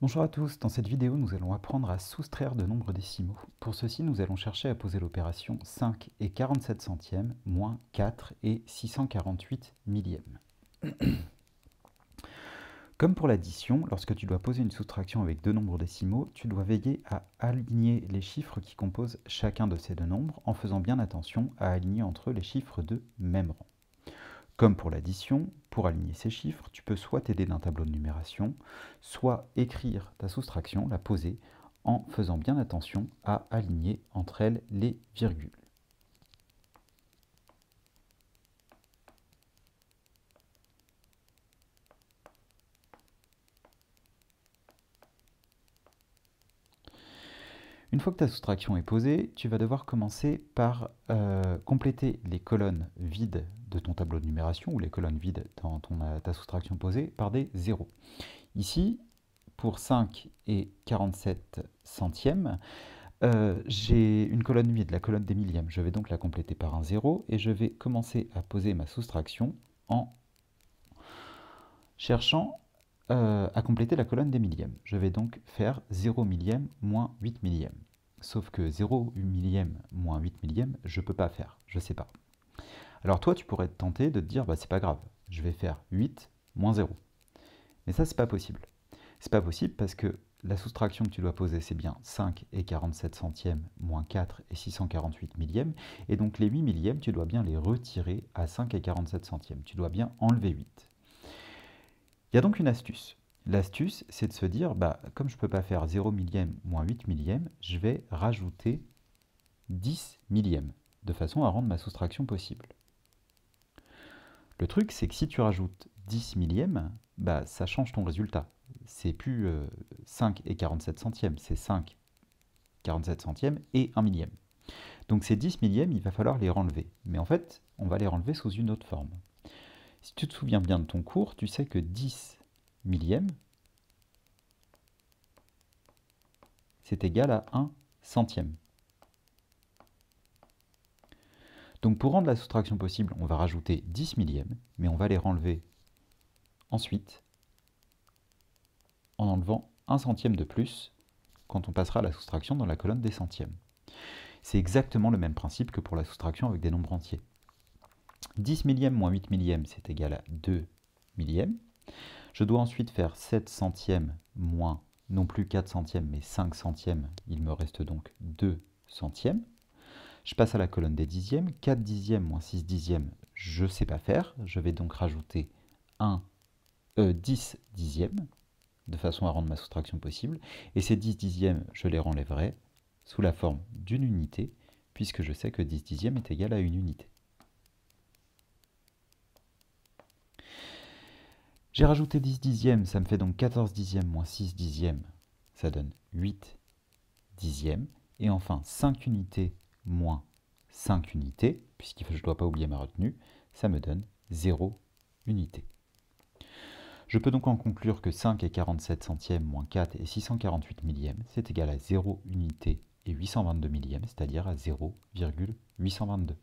Bonjour à tous, dans cette vidéo nous allons apprendre à soustraire de nombres décimaux. Pour ceci nous allons chercher à poser l'opération 5 et 47 centièmes moins 4 et 648 millièmes. Comme pour l'addition, lorsque tu dois poser une soustraction avec deux nombres décimaux, tu dois veiller à aligner les chiffres qui composent chacun de ces deux nombres en faisant bien attention à aligner entre eux les chiffres de même rang. Comme pour l'addition, pour aligner ces chiffres, tu peux soit t'aider d'un tableau de numération, soit écrire ta soustraction, la poser, en faisant bien attention à aligner entre elles les virgules. Une fois que ta soustraction est posée, tu vas devoir commencer par compléter les colonnes vides de ton tableau de numération, ou les colonnes vides dans ta soustraction posée, par des zéros. Ici, pour 5 et 47 centièmes, j'ai une colonne vide, la colonne des millièmes. Je vais donc la compléter par un 0 et je vais commencer à poser ma soustraction en cherchant à compléter la colonne des millièmes. Je vais donc faire 0 millième moins 8 millièmes. Sauf que 0 millième moins 8 millièmes, je ne peux pas faire, je ne sais pas. Alors toi, tu pourrais te tenter de te dire, bah, c'est pas grave, je vais faire 8 moins 0. Mais ça, c'est pas possible. C'est pas possible parce que la soustraction que tu dois poser, c'est bien 5 et 47 centièmes moins 4 et 648 millièmes. Et donc les 8 millièmes, tu dois bien les retirer à 5 et 47 centièmes. Tu dois bien enlever 8. Il y a donc une astuce. L'astuce, c'est de se dire, bah, comme je ne peux pas faire 0 millième moins 8 millièmes, je vais rajouter 10 millièmes, de façon à rendre ma soustraction possible. Le truc, c'est que si tu rajoutes 10 millièmes, bah, ça change ton résultat. C'est plus 5 et 47 centièmes, c'est 5, 47 centièmes et 1 millième. Donc ces 10 millièmes, il va falloir les renlever. Mais en fait, on va les renlever sous une autre forme. Si tu te souviens bien de ton cours, tu sais que 10 millièmes, c'est égal à 1 centième. Donc pour rendre la soustraction possible, on va rajouter 10 millièmes, mais on va les renlever ensuite en enlevant 1 centième de plus quand on passera la soustraction dans la colonne des centièmes. C'est exactement le même principe que pour la soustraction avec des nombres entiers. 10 millièmes moins 8 millièmes, c'est égal à 2 millièmes. Je dois ensuite faire 7 centièmes moins, non plus 4 centièmes, mais 5 centièmes. Il me reste donc 2 centièmes. Je passe à la colonne des dixièmes. 4 dixièmes moins 6 dixièmes, je ne sais pas faire. Je vais donc rajouter 10 dixièmes, de façon à rendre ma soustraction possible. Et ces 10 dixièmes, je les renlèverai sous la forme d'une unité, puisque je sais que 10 dixièmes est égal à une unité. J'ai rajouté 10 dixièmes, ça me fait donc 14 dixièmes moins 6 dixièmes, ça donne 8 dixièmes. Et enfin, 5 unités moins 5 unités, puisque je ne dois pas oublier ma retenue, ça me donne 0 unité. Je peux donc en conclure que 5 et 47 centièmes moins 4 et 648 millièmes, c'est égal à 0 unité et 822 millièmes, c'est-à-dire à 0,822.